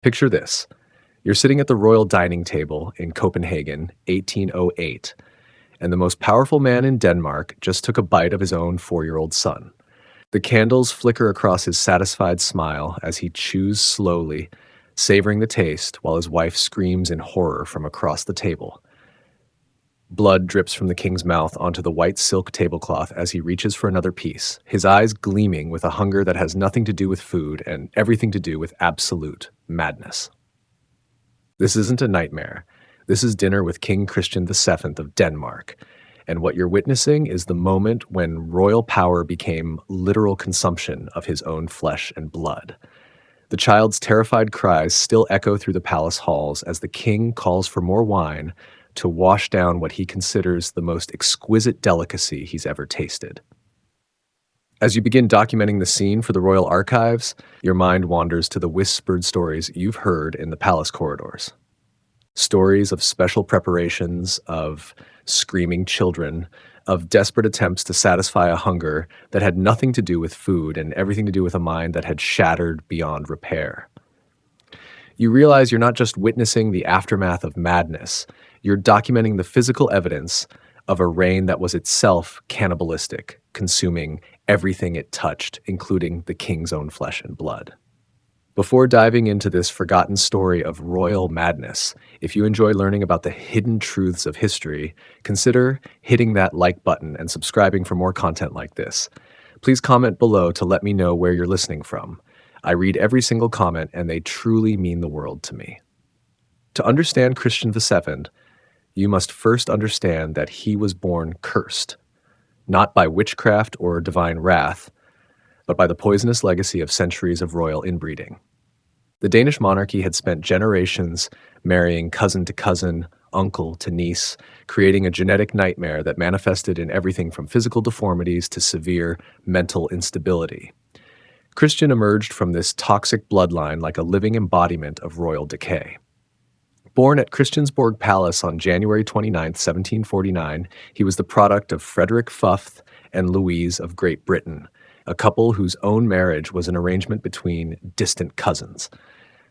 Picture this. You're sitting at the royal dining table in Copenhagen, 1808, and the most powerful man in Denmark just took a bite of his own 4-year-old son. The candles flicker across his satisfied smile as he chews slowly, savoring the taste while his wife screams in horror from across the table. Blood drips from the king's mouth onto the white silk tablecloth as he reaches for another piece, his eyes gleaming with a hunger that has nothing to do with food and everything to do with absolute madness. This isn't a nightmare. This is dinner with King Christian VII of Denmark. And what you're witnessing is the moment when royal power became literal consumption of his own flesh and blood. The child's terrified cries still echo through the palace halls as the king calls for more wine to wash down what he considers the most exquisite delicacy he's ever tasted. As you begin documenting the scene for the royal archives, your mind wanders to the whispered stories you've heard in the palace corridors. Stories of special preparations, of screaming children, of desperate attempts to satisfy a hunger that had nothing to do with food and everything to do with a mind that had shattered beyond repair. You realize you're not just witnessing the aftermath of madness, you're documenting the physical evidence of a reign that was itself cannibalistic, consuming everything it touched, including the king's own flesh and blood. Before diving into this forgotten story of royal madness, if you enjoy learning about the hidden truths of history, consider hitting that like button and subscribing for more content like this. Please comment below to let me know where you're listening from. I read every single comment, and they truly mean the world to me. To understand Christian VII, you must first understand that he was born cursed, not by witchcraft or divine wrath, but by the poisonous legacy of centuries of royal inbreeding. The Danish monarchy had spent generations marrying cousin to cousin, uncle to niece, creating a genetic nightmare that manifested in everything from physical deformities to severe mental instability. Christian emerged from this toxic bloodline like a living embodiment of royal decay. Born at Christiansborg Palace on January 29, 1749, he was the product of Frederick Fuft and Louise of Great Britain, a couple whose own marriage was an arrangement between distant cousins.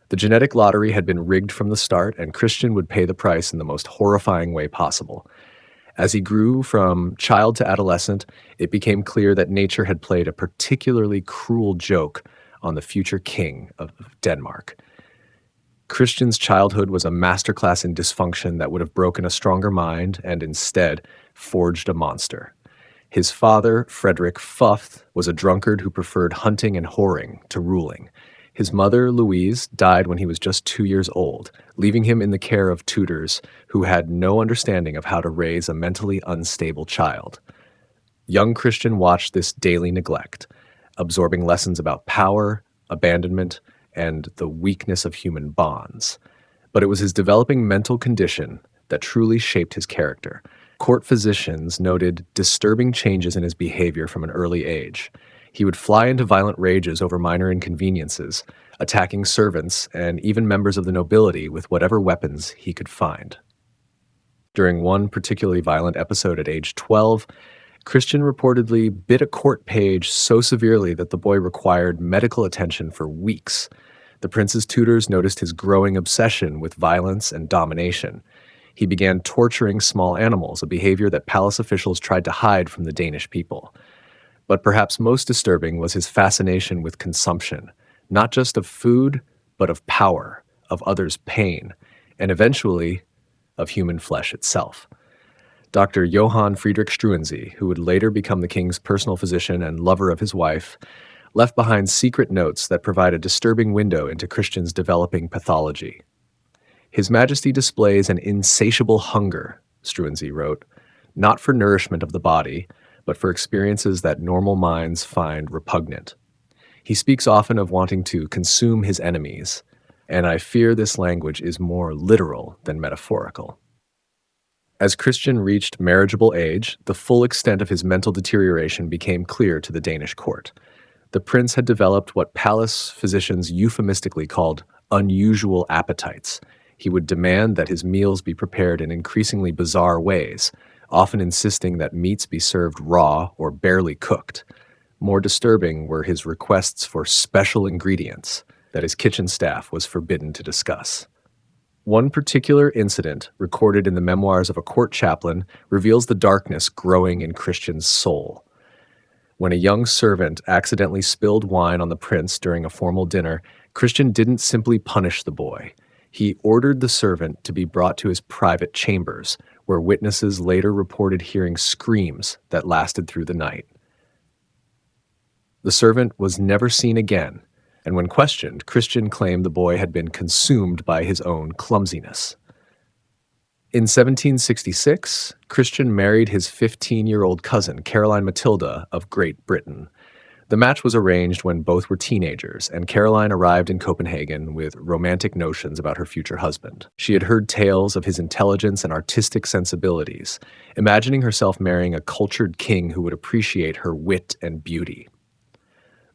The genetic lottery had been rigged from the start, and Christian would pay the price in the most horrifying way possible. As he grew from child to adolescent, it became clear that nature had played a particularly cruel joke on the future king of Denmark. Christian's childhood was a masterclass in dysfunction that would have broken a stronger mind and instead forged a monster. His father, Frederick Fuft, was a drunkard who preferred hunting and whoring to ruling. His mother, Louise, died when he was just 2 years old, leaving him in the care of tutors who had no understanding of how to raise a mentally unstable child. Young Christian watched this daily neglect, absorbing lessons about power, abandonment, and the weakness of human bonds. But it was his developing mental condition that truly shaped his character. Court physicians noted disturbing changes in his behavior from an early age. He would fly into violent rages over minor inconveniences, attacking servants and even members of the nobility with whatever weapons he could find. During one particularly violent episode at age 12, Christian reportedly bit a court page so severely that the boy required medical attention for weeks. The prince's tutors noticed his growing obsession with violence and domination. He began torturing small animals, a behavior that palace officials tried to hide from the Danish people. But perhaps most disturbing was his fascination with consumption, not just of food, but of power, of others' pain, and eventually of human flesh itself. Dr. Johann Friedrich Struensee, who would later become the king's personal physician and lover of his wife, left behind secret notes that provide a disturbing window into Christian's developing pathology. His Majesty displays an insatiable hunger, Struensee wrote, not for nourishment of the body, but for experiences that normal minds find repugnant. He speaks often of wanting to consume his enemies, and I fear this language is more literal than metaphorical. As Christian reached marriageable age, the full extent of his mental deterioration became clear to the Danish court. The prince had developed what palace physicians euphemistically called unusual appetites. He would demand that his meals be prepared in increasingly bizarre ways, often insisting that meats be served raw or barely cooked. More disturbing were his requests for special ingredients, that his kitchen staff was forbidden to discuss. One particular incident, recorded in the memoirs of a court chaplain, reveals the darkness growing in Christian's soul. When a young servant accidentally spilled wine on the prince during a formal dinner, Christian didn't simply punish the boy. He ordered the servant to be brought to his private chambers, where witnesses later reported hearing screams that lasted through the night. The servant was never seen again, and when questioned, Christian claimed the boy had been consumed by his own clumsiness. In 1766, Christian married his 15-year-old cousin, Caroline Matilda of Great Britain. The match was arranged when both were teenagers, and Caroline arrived in Copenhagen with romantic notions about her future husband. She had heard tales of his intelligence and artistic sensibilities, imagining herself marrying a cultured king who would appreciate her wit and beauty.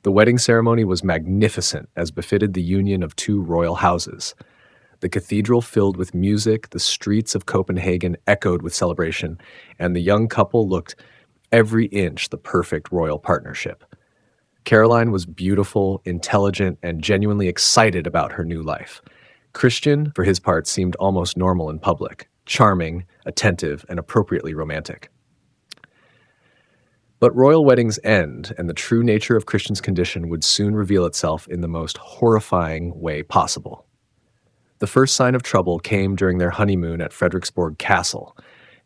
The wedding ceremony was magnificent, as befitted the union of two royal houses. The cathedral filled with music, the streets of Copenhagen echoed with celebration, and the young couple looked every inch the perfect royal partnership. Caroline was beautiful, intelligent, and genuinely excited about her new life. Christian, for his part, seemed almost normal in public, charming, attentive, and appropriately romantic. But royal weddings end, and the true nature of Christian's condition would soon reveal itself in the most horrifying way possible. The first sign of trouble came during their honeymoon at Frederiksborg Castle.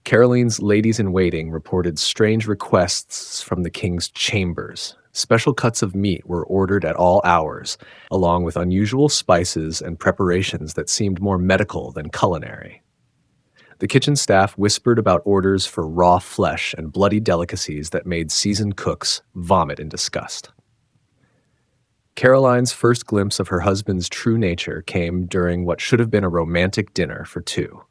Caroline's ladies-in-waiting reported strange requests from the king's chambers. Special cuts of meat were ordered at all hours, along with unusual spices and preparations that seemed more medical than culinary. The kitchen staff whispered about orders for raw flesh and bloody delicacies that made seasoned cooks vomit in disgust. Caroline's first glimpse of her husband's true nature came during what should have been a romantic dinner for two.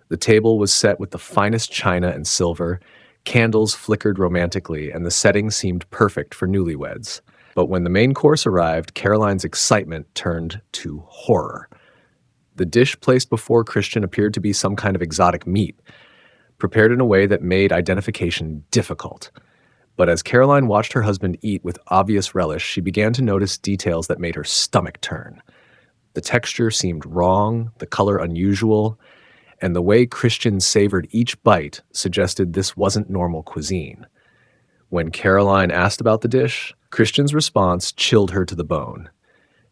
The table was set with the finest china and silver, candles flickered romantically, and the setting seemed perfect for newlyweds. But when the main course arrived, Caroline's excitement turned to horror. The dish placed before Christian appeared to be some kind of exotic meat, prepared in a way that made identification difficult. But as Caroline watched her husband eat with obvious relish, she began to notice details that made her stomach turn. The texture seemed wrong, the color unusual, and the way Christian savored each bite suggested this wasn't normal cuisine. When Caroline asked about the dish, Christian's response chilled her to the bone.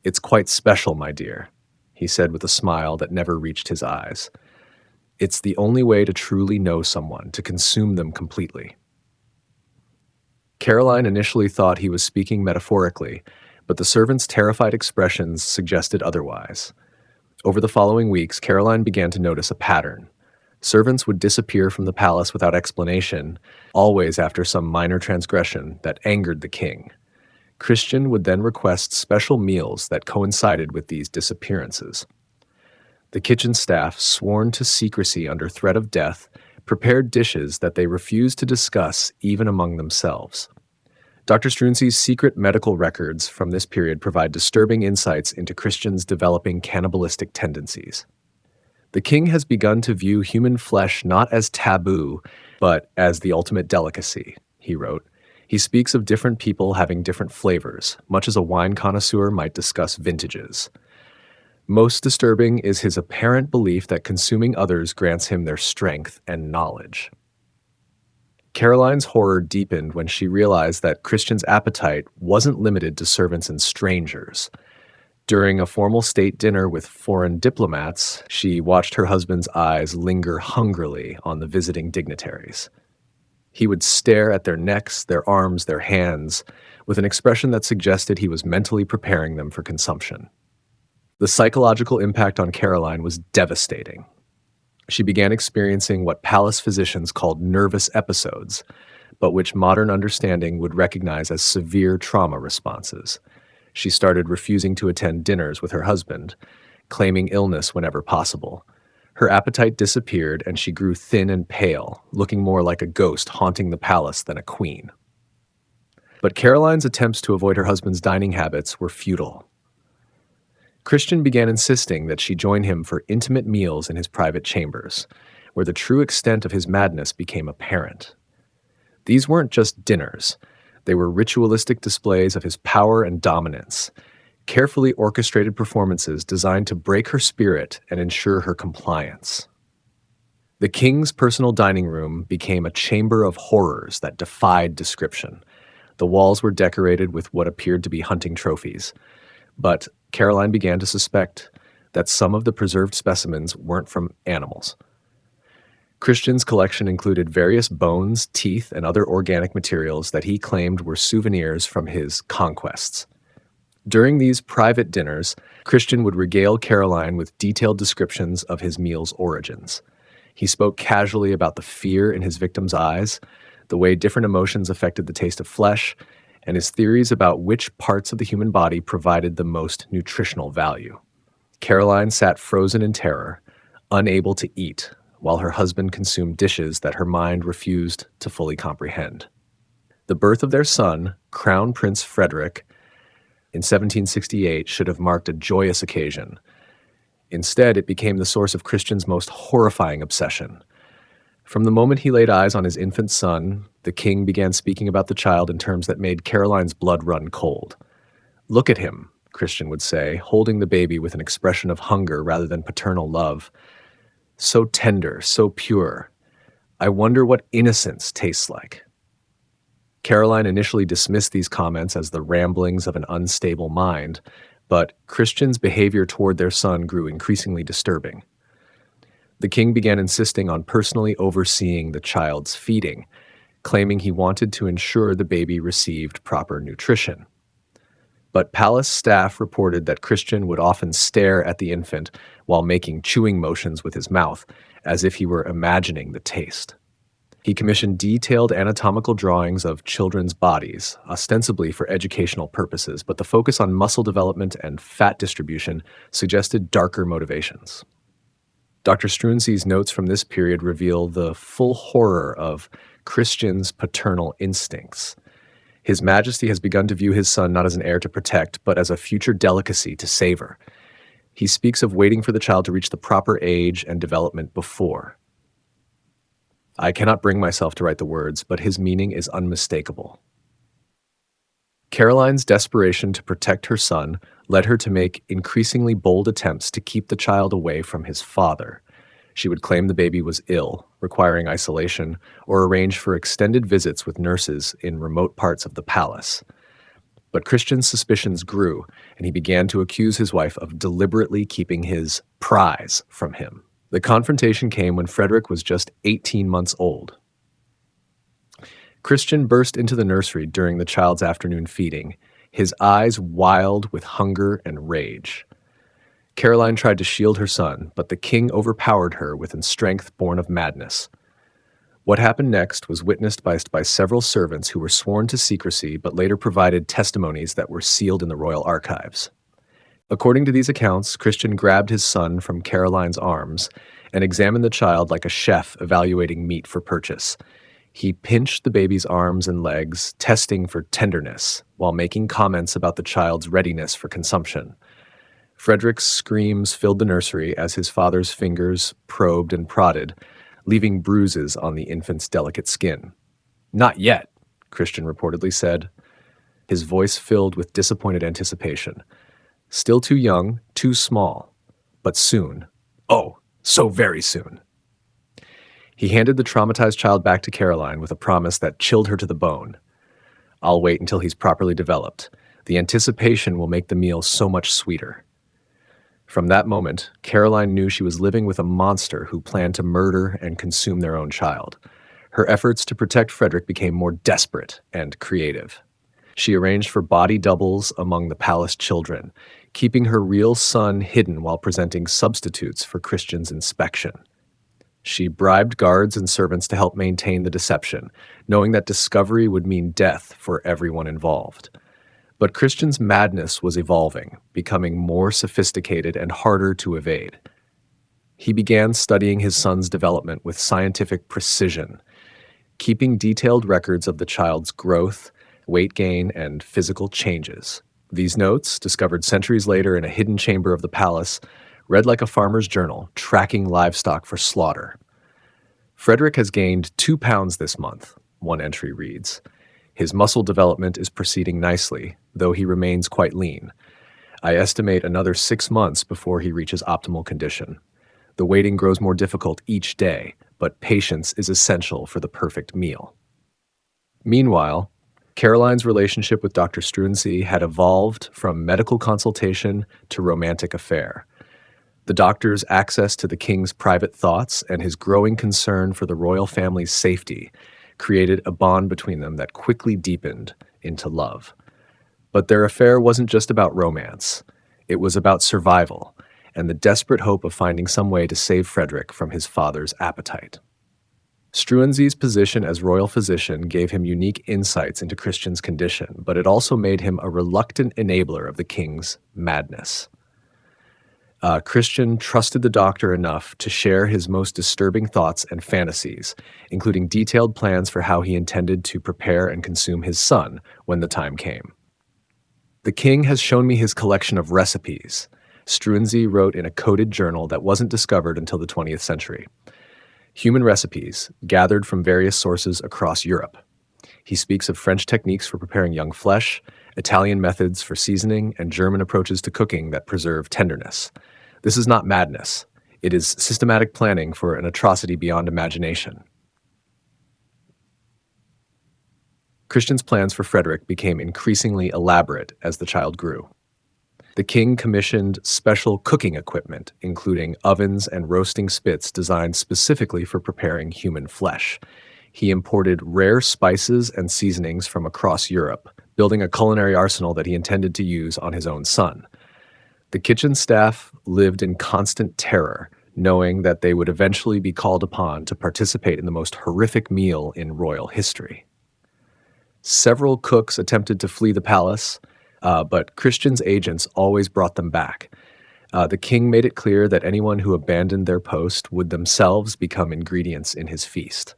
"It's quite special, my dear," he said with a smile that never reached his eyes. "It's the only way to truly know someone, to consume them completely." Caroline initially thought he was speaking metaphorically, but the servant's terrified expressions suggested otherwise. Over the following weeks, Caroline began to notice a pattern. Servants would disappear from the palace without explanation, always after some minor transgression that angered the king. Christian would then request special meals that coincided with these disappearances. The kitchen staff, sworn to secrecy under threat of death, prepared dishes that they refused to discuss even among themselves. Dr. Struensee's secret medical records from this period provide disturbing insights into Christian's developing cannibalistic tendencies. The king has begun to view human flesh not as taboo, but as the ultimate delicacy, he wrote. He speaks of different people having different flavors, much as a wine connoisseur might discuss vintages. Most disturbing is his apparent belief that consuming others grants him their strength and knowledge. Caroline's horror deepened when she realized that Christian's appetite wasn't limited to servants and strangers. During a formal state dinner with foreign diplomats, she watched her husband's eyes linger hungrily on the visiting dignitaries. He would stare at their necks, their arms, their hands, with an expression that suggested he was mentally preparing them for consumption. The psychological impact on Caroline was devastating. She began experiencing what palace physicians called nervous episodes, but which modern understanding would recognize as severe trauma responses. She started refusing to attend dinners with her husband, claiming illness whenever possible. Her appetite disappeared, and she grew thin and pale, looking more like a ghost haunting the palace than a queen. But Caroline's attempts to avoid her husband's dining habits were futile. Christian began insisting that she join him for intimate meals in his private chambers, where the true extent of his madness became apparent. These weren't just dinners. They were ritualistic displays of his power and dominance. carefully orchestrated performances designed to break her spirit and ensure her compliance. The king's personal dining room became a chamber of horrors that defied description. The walls were decorated with what appeared to be hunting trophies, but Caroline began to suspect that some of the preserved specimens weren't from animals. Christian's collection included various bones, teeth, and other organic materials that he claimed were souvenirs from his conquests. During these private dinners, Christian would regale Caroline with detailed descriptions of his meal's origins. He spoke casually about the fear in his victim's eyes, the way different emotions affected the taste of flesh, and his theories about which parts of the human body provided the most nutritional value. Caroline sat frozen in terror, unable to eat, while her husband consumed dishes that her mind refused to fully comprehend. The birth of their son, Crown Prince Frederick, in 1768 should have marked a joyous occasion. Instead, it became the source of Christian's most horrifying obsession. From the moment he laid eyes on his infant son, the king began speaking about the child in terms that made Caroline's blood run cold. "Look at him," Christian would say, holding the baby with an expression of hunger rather than paternal love. "So tender, so pure. I wonder what innocence tastes like." Caroline initially dismissed these comments as the ramblings of an unstable mind, but Christian's behavior toward their son grew increasingly disturbing. The king began insisting on personally overseeing the child's feeding, claiming he wanted to ensure the baby received proper nutrition. But palace staff reported that Christian would often stare at the infant while making chewing motions with his mouth, as if he were imagining the taste. He commissioned detailed anatomical drawings of children's bodies, ostensibly for educational purposes, but the focus on muscle development and fat distribution suggested darker motivations. Dr. Struensee's notes from this period reveal the full horror of Christian's paternal instincts. His Majesty has begun to view his son not as an heir to protect, but as a future delicacy to savor. He speaks of waiting for the child to reach the proper age and development before. I cannot bring myself to write the words, but his meaning is unmistakable. Caroline's desperation to protect her son led her to make increasingly bold attempts to keep the child away from his father. She would claim the baby was ill, requiring isolation, or arrange for extended visits with nurses in remote parts of the palace. But Christian's suspicions grew, and he began to accuse his wife of deliberately keeping his prize from him. The confrontation came when Frederick was just 18 months old. Christian burst into the nursery during the child's afternoon feeding, his eyes wild with hunger and rage. Caroline tried to shield her son, but the king overpowered her with a strength born of madness. What happened next was witnessed by several servants who were sworn to secrecy but later provided testimonies that were sealed in the royal archives. According to these accounts, Christian grabbed his son from Caroline's arms and examined the child like a chef evaluating meat for purchase. He pinched the baby's arms and legs, testing for tenderness, while making comments about the child's readiness for consumption. Frederick's screams filled the nursery as his father's fingers probed and prodded, leaving bruises on the infant's delicate skin. "Not yet," Christian reportedly said, his voice filled with disappointed anticipation. "Still too young, too small, but soon. Oh, so very soon." He handed the traumatized child back to Caroline with a promise that chilled her to the bone. "I'll wait until he's properly developed. The anticipation will make the meal so much sweeter." From that moment, Caroline knew she was living with a monster who planned to murder and consume their own child. Her efforts to protect Frederick became more desperate and creative. She arranged for body doubles among the palace children, keeping her real son hidden while presenting substitutes for Christian's inspection. She bribed guards and servants to help maintain the deception, knowing that discovery would mean death for everyone involved. But Christian's madness was evolving, becoming more sophisticated and harder to evade. He began studying his son's development with scientific precision, keeping detailed records of the child's growth, weight gain, and physical changes. These notes, discovered centuries later in a hidden chamber of the palace, read like a farmer's journal, tracking livestock for slaughter. "Frederick has gained 2 pounds this month," one entry reads. "His muscle development is proceeding nicely, though he remains quite lean. I estimate another 6 months before he reaches optimal condition. The waiting grows more difficult each day, but patience is essential for the perfect meal. Meanwhile, Caroline's relationship with Dr. Struensee had evolved from medical consultation to romantic affair. The doctor's access to the king's private thoughts and his growing concern for the royal family's safety created a bond between them that quickly deepened into love. But their affair wasn't just about romance. It was about survival and the desperate hope of finding some way to save Frederick from his father's appetite. Struensee's position as royal physician gave him unique insights into Christian's condition, but it also made him a reluctant enabler of the king's madness. Christian trusted the doctor enough to share his most disturbing thoughts and fantasies, including detailed plans for how he intended to prepare and consume his son when the time came. "The king has shown me his collection of recipes," Struensee wrote in a coded journal that wasn't discovered until the 20th century. Human recipes gathered from various sources across Europe. He speaks of French techniques for preparing young flesh, Italian methods for seasoning, and German approaches to cooking that preserve tenderness. This is not madness. It is systematic planning for an atrocity beyond imagination. Christian's plans for Frederick became increasingly elaborate as the child grew. The king commissioned special cooking equipment, including ovens and roasting spits designed specifically for preparing human flesh. He imported rare spices and seasonings from across Europe, building a culinary arsenal that he intended to use on his own son. The kitchen staff lived in constant terror, knowing that they would eventually be called upon to participate in the most horrific meal in royal history. Several cooks attempted to flee the palace, but Christian's agents always brought them back. The king made it clear that anyone who abandoned their post would themselves become ingredients in his feast.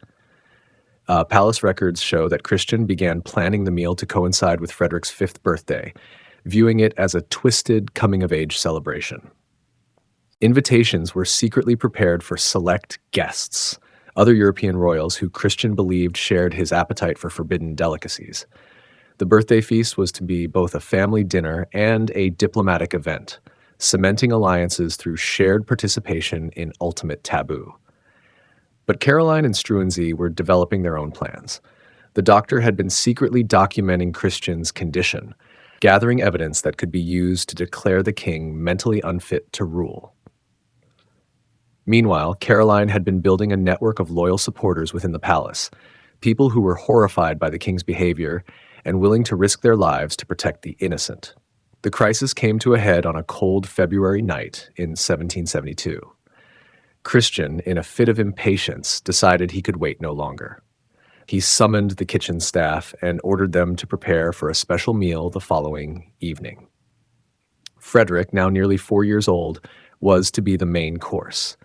Palace records show that Christian began planning the meal to coincide with Frederick's 5th birthday, viewing it as a twisted coming-of-age celebration. Invitations were secretly prepared for select guests, other European royals who Christian believed shared his appetite for forbidden delicacies. The birthday feast was to be both a family dinner and a diplomatic event, cementing alliances through shared participation in ultimate taboo. But Caroline and Struensee were developing their own plans. The doctor had been secretly documenting Christian's condition, gathering evidence that could be used to declare the king mentally unfit to rule. Meanwhile, Caroline had been building a network of loyal supporters within the palace, people who were horrified by the king's behavior and willing to risk their lives to protect the innocent. The crisis came to a head on a cold February night in 1772. Christian, in a fit of impatience, decided he could wait no longer. He summoned the kitchen staff and ordered them to prepare for a special meal the following evening. Frederick, now nearly 4 years old, was to be the main course.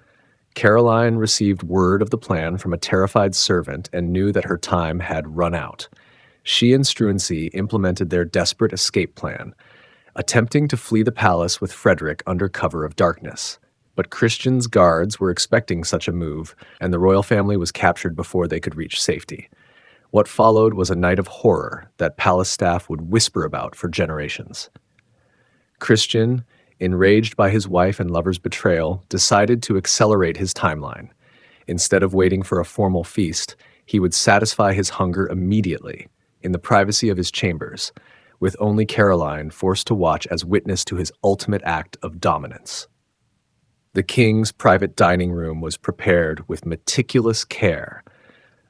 Caroline received word of the plan from a terrified servant and knew that her time had run out. She and Struensee implemented their desperate escape plan, attempting to flee the palace with Frederick under cover of darkness. But Christian's guards were expecting such a move, and the royal family was captured before they could reach safety. What followed was a night of horror that palace staff would whisper about for generations. Christian, enraged by his wife and lover's betrayal, decided to accelerate his timeline. Instead of waiting for a formal feast, he would satisfy his hunger immediately, in the privacy of his chambers, with only Caroline forced to watch as witness to his ultimate act of dominance. The king's private dining room was prepared with meticulous care.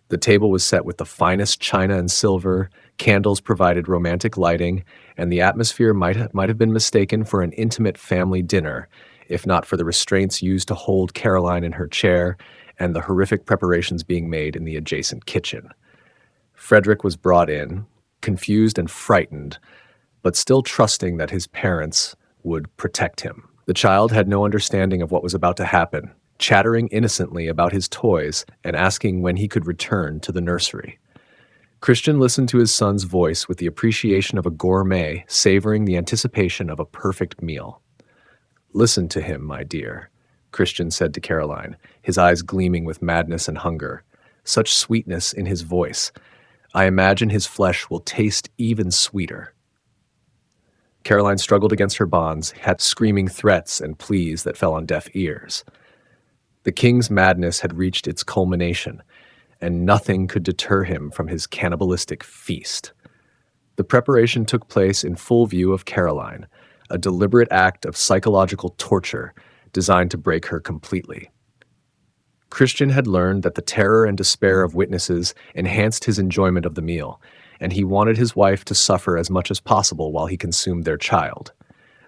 The table was set with the finest china and silver, candles provided romantic lighting, and the atmosphere might have been mistaken for an intimate family dinner, if not for the restraints used to hold Caroline in her chair and the horrific preparations being made in the adjacent kitchen. Frederick was brought in, confused and frightened, but still trusting that his parents would protect him. The child had no understanding of what was about to happen, chattering innocently about his toys and asking when he could return to the nursery. Christian listened to his son's voice with the appreciation of a gourmet savoring the anticipation of a perfect meal. "Listen to him, my dear," Christian said to Caroline, his eyes gleaming with madness and hunger. "Such sweetness in his voice. I imagine his flesh will taste even sweeter." Caroline struggled against her bonds, had screaming threats and pleas that fell on deaf ears. The king's madness had reached its culmination, and nothing could deter him from his cannibalistic feast. The preparation took place in full view of Caroline, a deliberate act of psychological torture designed to break her completely. Christian had learned that the terror and despair of witnesses enhanced his enjoyment of the meal, and he wanted his wife to suffer as much as possible while he consumed their child.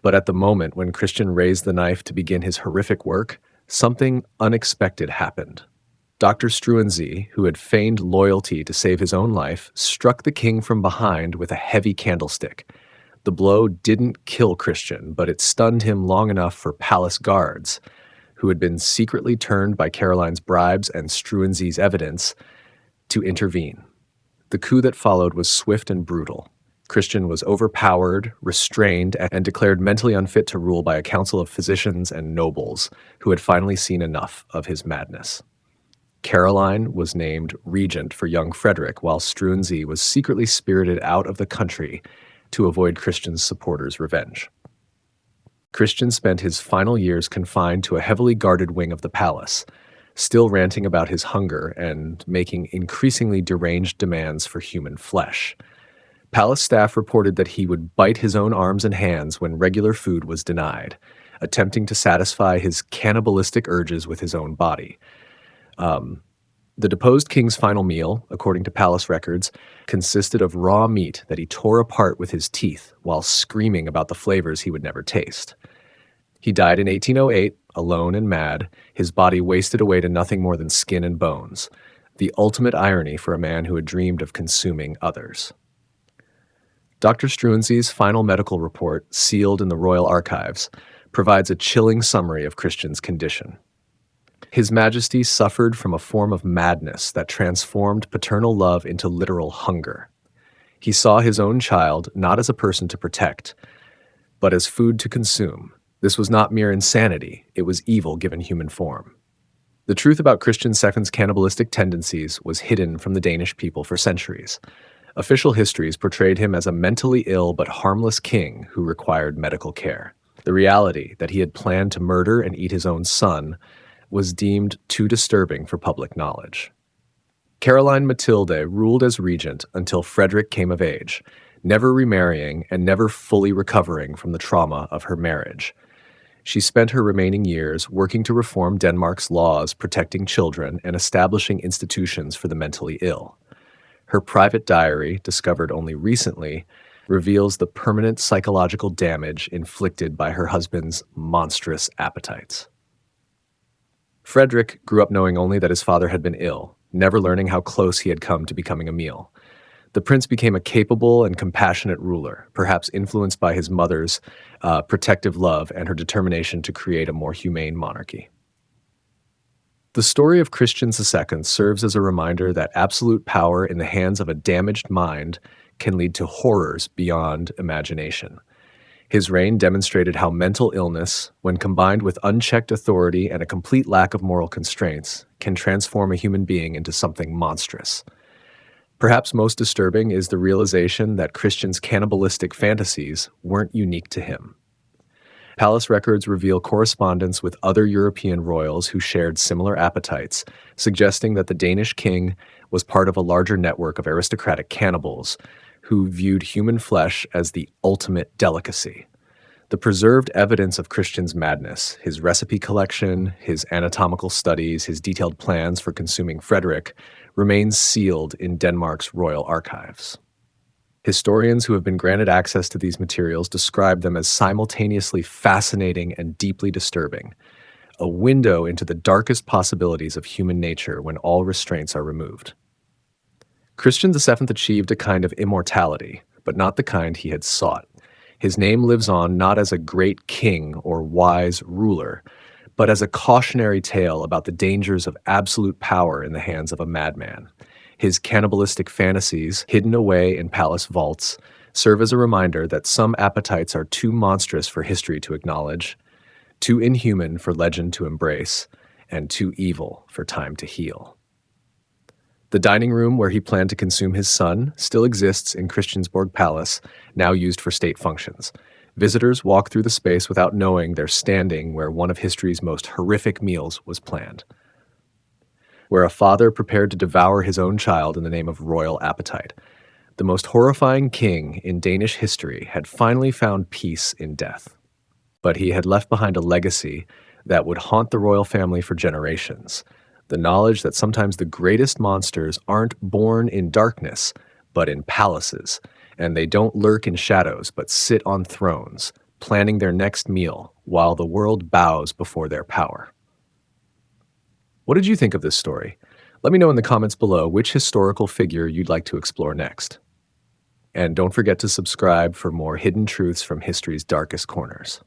But at the moment when Christian raised the knife to begin his horrific work, something unexpected happened. Dr. Struensee, who had feigned loyalty to save his own life, struck the king from behind with a heavy candlestick. The blow didn't kill Christian, but it stunned him long enough for palace guards, who had been secretly turned by Caroline's bribes and Struensee's evidence, to intervene. The coup that followed was swift and brutal. Christian was overpowered, restrained, and declared mentally unfit to rule by a council of physicians and nobles who had finally seen enough of his madness. Caroline was named regent for young Frederick, while Struensee was secretly spirited out of the country to avoid Christian's supporters' revenge. Christian spent his final years confined to a heavily guarded wing of the palace, still ranting about his hunger and making increasingly deranged demands for human flesh. Palace staff reported that he would bite his own arms and hands when regular food was denied, attempting to satisfy his cannibalistic urges with his own body. The deposed king's final meal, according to palace records, consisted of raw meat that he tore apart with his teeth while screaming about the flavors he would never taste. He died in 1808, alone and mad, his body wasted away to nothing more than skin and bones, the ultimate irony for a man who had dreamed of consuming others. Dr. Struensee's final medical report, sealed in the royal archives, provides a chilling summary of Christian's condition. His Majesty suffered from a form of madness that transformed paternal love into literal hunger. He saw his own child not as a person to protect, but as food to consume. This was not mere insanity, it was evil given human form. The truth about Christian II's cannibalistic tendencies was hidden from the Danish people for centuries. Official histories portrayed him as a mentally ill but harmless king who required medical care. The reality that he had planned to murder and eat his own son was deemed too disturbing for public knowledge. Caroline Mathilde ruled as regent until Frederick came of age, never remarrying and never fully recovering from the trauma of her marriage. She spent her remaining years working to reform Denmark's laws protecting children and establishing institutions for the mentally ill. Her private diary, discovered only recently, reveals the permanent psychological damage inflicted by her husband's monstrous appetites. Frederick grew up knowing only that his father had been ill, never learning how close he had come to becoming a meal. The prince became a capable and compassionate ruler, perhaps influenced by his mother's protective love and her determination to create a more humane monarchy. The story of Christian II serves as a reminder that absolute power in the hands of a damaged mind can lead to horrors beyond imagination. His reign demonstrated how mental illness, when combined with unchecked authority and a complete lack of moral constraints, can transform a human being into something monstrous. Perhaps most disturbing is the realization that Christian's cannibalistic fantasies weren't unique to him. Palace records reveal correspondence with other European royals who shared similar appetites, suggesting that the Danish king was part of a larger network of aristocratic cannibals who viewed human flesh as the ultimate delicacy. The preserved evidence of Christian's madness, his recipe collection, his anatomical studies, his detailed plans for consuming Frederick, remains sealed in Denmark's royal archives. Historians who have been granted access to these materials describe them as simultaneously fascinating and deeply disturbing, a window into the darkest possibilities of human nature when all restraints are removed. Christian VII achieved a kind of immortality, but not the kind he had sought. His name lives on not as a great king or wise ruler, but as a cautionary tale about the dangers of absolute power in the hands of a madman. His cannibalistic fantasies, hidden away in palace vaults, serve as a reminder that some appetites are too monstrous for history to acknowledge, too inhuman for legend to embrace, and too evil for time to heal. The dining room where he planned to consume his son still exists in Christiansborg Palace, now used for state functions. Visitors walk through the space without knowing they're standing where one of history's most horrific meals was planned, where a father prepared to devour his own child in the name of royal appetite. The most horrifying king in Danish history had finally found peace in death, but he had left behind a legacy that would haunt the royal family for generations. The knowledge that sometimes the greatest monsters aren't born in darkness, but in palaces, and they don't lurk in shadows, but sit on thrones, planning their next meal while the world bows before their power. What did you think of this story? Let me know in the comments below which historical figure you'd like to explore next. And don't forget to subscribe for more hidden truths from history's darkest corners.